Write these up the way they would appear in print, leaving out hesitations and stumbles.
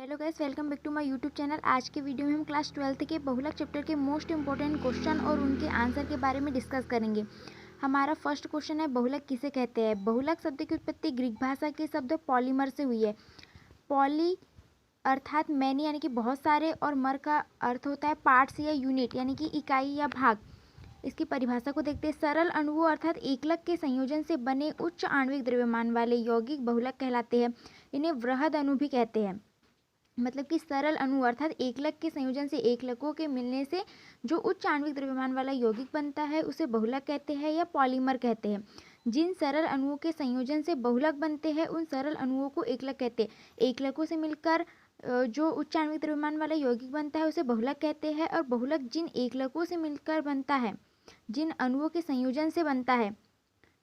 Hello guys, welcome back to my YouTube channel. आज के video में हम क्लास 12th के बहुलक चैप्टर के मोस्ट इंपॉर्टेंट क्वेश्चन और उनके आंसर के बारे में डिस्कस करेंगे। हमारा फर्स्ट क्वेश्चन है, बहुलक किसे कहते हैं। बहुलक शब्द की उत्पत्ति ग्रीक भाषा के शब्द पॉलीमर से हुई है। पॉली अर्थात मैनी यानी कि बहुत सारे, और मर का अर्थ होता है पार्ट्स या यूनिट यानी कि इकाई या भाग। इसकी परिभाषा को देखते हैं। सरल अणुओं अर्थात एकलक के संयोजन से बने उच्च आणविक द्रव्यमान वाले यौगिक बहुलक कहलाते हैं। इन्हें वृहद अणु भी कहते हैं। मतलब कि सरल अणु अर्थात एकलक के संयोजन से एकलकों के मिलने से जो उच्च आणविक द्रव्यमान वाला यौगिक बनता है उसे बहुलक कहते हैं या पॉलीमर कहते हैं। जिन सरल अणुओं के संयोजन से बहुलक बनते हैं उन सरल अणुओं को एकलक कहते हैं। एकलकों से मिलकर जो उच्च आणविक द्रव्यमान वाला यौगिक बनता है उसे बहुलक कहते हैं। और बहुलक जिन एकलकों से मिलकर बनता है, जिन अणुओं के संयोजन से बनता है,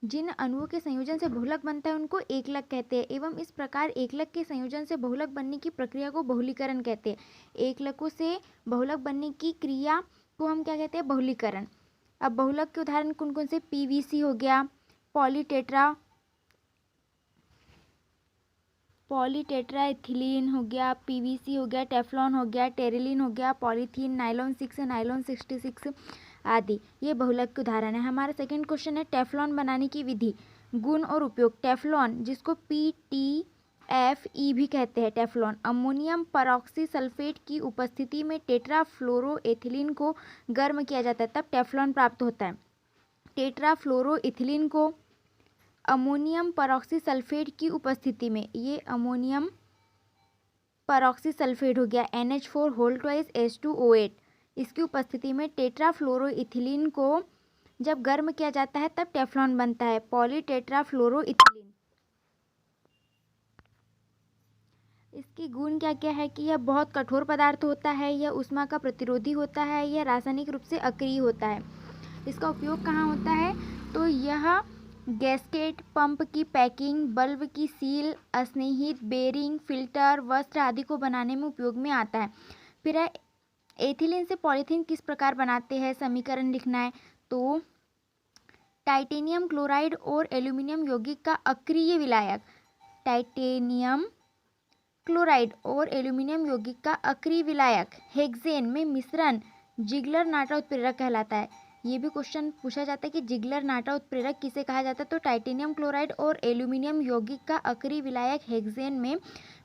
जिन अणुओं के संयोजन से बहुलक बनता है उनको एकलक कहते हैं। एवं इस प्रकार एकलक के संयोजन से बहुलक बनने की प्रक्रिया को बहुलीकरण कहते हैं। एकलकों से बहुलक बनने की क्रिया को हम क्या कहते हैं, बहुलीकरण। अब बहुलक के उदाहरण कौन कौन से, पीवीसी हो गया, पॉलीटेट्रा एथिलीन हो गया, पीवीसी हो गया, टेफ्लॉन हो गया, टेरिलीन हो गया, पॉलीथीन, नाइलॉन 6, नाइलॉन 66 आदि, ये बहुलक के उदाहरण है। हमारा सेकंड क्वेश्चन है, टेफ्लॉन बनाने की विधि, गुण और उपयोग। टेफ्लॉन, जिसको PTFE भी कहते हैं, टेफ्लॉन अमोनियम परऑक्सी सल्फेट की उपस्थिति में टेट्राफ्लोरोएथिलीन को गर्म किया जाता है, तब टेफ्लॉन प्राप्त होता है। टेट्राफ्लोरोएथिलीन को अमोनियम परऑक्सी सल्फेट की उपस्थिति में, ये अमोनियम परऑक्सी सल्फेट हो गया NH4 2H2O8, इसकी उपस्थिति में टेट्राफ्लोरोइथिलीन को जब गर्म किया जाता है तब टेफ्लॉन बनता है, पॉलीटेट्राफ्लोरोइथिलीन। इसकी गुण क्या क्या है कि यह बहुत कठोर पदार्थ होता है, यह ऊष्मा का प्रतिरोधी होता है, यह रासायनिक रूप से अक्रिय होता है। इसका उपयोग कहाँ होता है, तो यह गैस्केट, पंप की पैकिंग, बल्ब की सील, स्नेहित, बेरिंग, फिल्टर, वस्त्र आदि को बनाने में उपयोग में आता है। फिर है, एथिलीन से पॉलीथीन किस प्रकार बनाते हैं, समीकरण लिखना है। तो टाइटेनियम क्लोराइड और एल्यूमिनियम यौगिक का अक्रिय विलायक, टाइटेनियम क्लोराइड और एल्यूमिनियम यौगिक का अक्रिय विलायक हेक्सेन में मिश्रण जिगलर नाटा उत्प्रेरक कहलाता है। ये भी क्वेश्चन पूछा जाता है कि जिगलर नाटा उत्प्रेरक किसे कहा जाता है, तो टाइटेनियम क्लोराइड और एल्यूमिनियम यौगिक का अक्रिय विलायक हेक्सेन में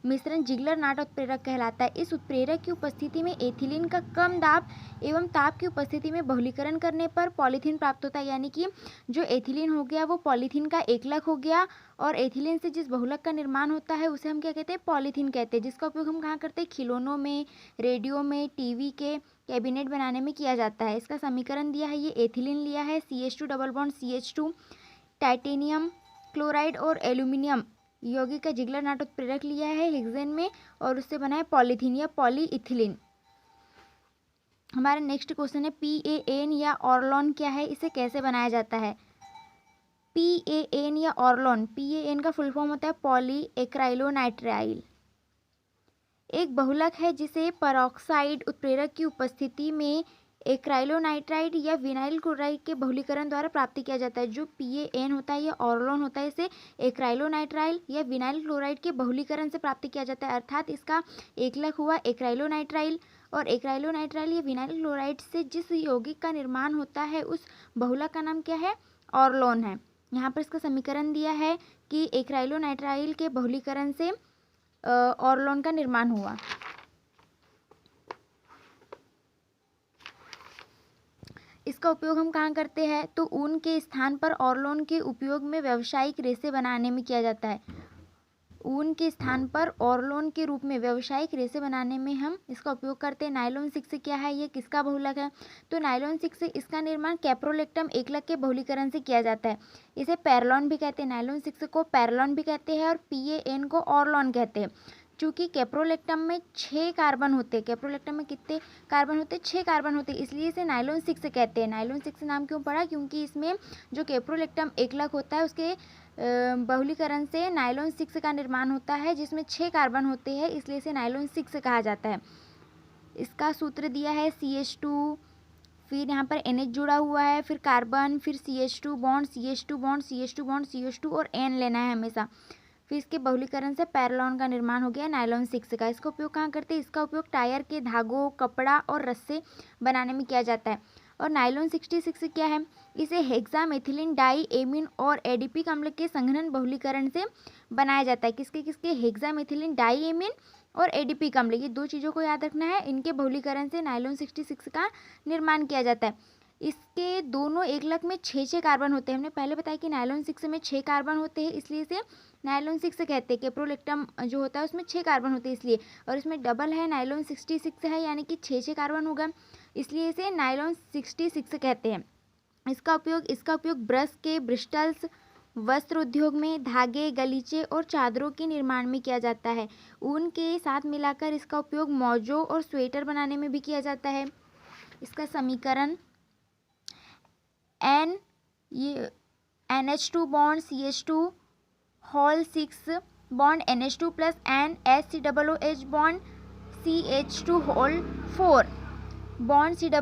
मिश्रण जिगलर नाटा उत्प्रेरक कहलाता है। इस उत्प्रेरक की उपस्थिति में एथिलीन का कम दाब एवं ताप की उपस्थिति में बहुलीकरण करने पर पॉलीथीन प्राप्त होता है। यानी कि जो एथिलीन हो गया वो पॉलीथीन का एकलक हो गया, और एथिलीन से जिस बहुलक का निर्माण होता है उसे हम क्या कहते हैं, पॉलीथीन कहते हैं, जिसका उपयोग हम कहाँ करते हैं, खिलौनों में, रेडियो में, टीवी के कैबिनेट बनाने में किया जाता है। इसका समीकरण दिया है, ये एथिलीन लिया है, CH2 double bond CH2, titanium chloride और एल्यूमिनियम यौगिक का जिगलर नाटा उत्प्रेरक लिया है हेक्सेन में, और उससे बना है पॉलीथीन या पॉलीइथिलीन। हमारा नेक्स्ट क्वेश्चन है, PAN या ऑर्लोन क्या है, इसे कैसे बनाया जाता है। PAN या ऑर्लोन, PAN का फुल फॉर्म होता है पॉली एक्राइलोनाइट्राइल। एक बहुलक है जिसे परऑक्साइड उत्प्रेरक की उपस्थिति में एक्राइलोनाइट्राइड या विनाइल क्लोराइड के बहुलीकरण द्वारा प्राप्त किया जाता है। जो PAN होता है या ऑर्लोन होता है, इसे एक्राइलोनाइट्राइल या विनाइल क्लोराइड के बहुलीकरण से प्राप्त किया जाता है। अर्थात इसका एकलक हुआ एक्राइलोनाइट्राइल, और एक्राइलोनाइट्राइल या विनाइल क्लोराइड से जिस यौगिक का निर्माण होता है उस बहुलक का नाम क्या है, ऑर्लोन है। यहाँ पर इसका समीकरण दिया है कि एक्राइलोनाइट्राइल के बहुलीकरण से ऑर्लोन का निर्माण हुआ। इसका उपयोग हम कहाँ करते हैं, तो ऊन के स्थान पर ऑर्लोन के उपयोग में व्यावसायिक रेशे बनाने में किया जाता है। ऊन के स्थान पर ऑर्लोन के रूप में व्यावसायिक रेशे बनाने में हम इसका उपयोग करते हैं। नायलॉन 6 क्या है, ये किसका बहुलक है, तो नायलॉन 6 इसका निर्माण कैप्रोलेक्टम एकलक के बहुलीकरण से किया जाता है। इसे पैरलॉन भी कहते हैं, नायलॉन 6 को पैरलॉन भी कहते हैं, और PAN को ऑर्लोन कहते हैं। चूँकि कैप्रोलेक्टम में 6 कार्बन होते हैं, कैप्रोलेक्टम में कितने कार्बन होते हैं, 6 कार्बन होते हैं, इसलिए इसे नायलॉन 6 कहते हैं। नायलॉन 6 नाम क्यों पड़ा, क्योंकि इसमें जो कैप्रोलेक्टम एकलक होता है उसके बहुलीकरण से नायलॉन 6 का निर्माण होता है, जिसमें 6 कार्बन होते हैं, इसलिए इसे नायलॉन 6 कहा जाता है। इसका सूत्र दिया है CH2, फिर यहाँ पर NH जुड़ा हुआ है, फिर कार्बन, फिर CH2 bond CH2 bond CH2 bond CH2 और N लेना है हमेशा। फिर इसके बहुलीकरण से पैरेलॉन का निर्माण हो गया नायलॉन 6 का। इसका उपयोग कहाँ करते हैं? इसका उपयोग टायर के धागों, कपड़ा और रस्से बनाने में किया जाता है। और नायलॉन 66 क्या है? इसे हेक्सामेथिलीन डाई एमीन और एडीपी अम्ल के संघनन बहुलीकरण से बनाया जाता है। किसके किसके? हेक्सामेथिलीन डाई एमीन और एडीपी अम्ल, ये दो चीज़ों को याद रखना है। इनके बहुलीकरण से नायलॉन 66 का निर्माण किया जाता है। इसके दोनों एकलक में 6 कार्बन होते हैं। हमने पहले बताया कि नायलॉन 6 में 6 कार्बन होते हैं, इसलिए इसे नायलॉन 6 कहते हैं। कैप्रोलेक्टम जो होता है उसमें 6 कार्बन होते हैं इसलिए, और इसमें डबल है नायलॉन 66 है, यानी कि 6 कार्बन होगा, इसलिए इसे नायलॉन 66 कहते हैं। इसका उपयोग ब्रश के ब्रिस्टल्स, वस्त्र उद्योग में धागे, गलीचे और चादरों के निर्माण में किया जाता है। ऊन के साथ मिलाकर इसका उपयोग मौजों और स्वेटर बनाने में भी किया जाता है। इसका समीकरण NH2 bond CH2 whole 6 bond NH2 plus NHCOOH bond CH2 whole 4 bond COO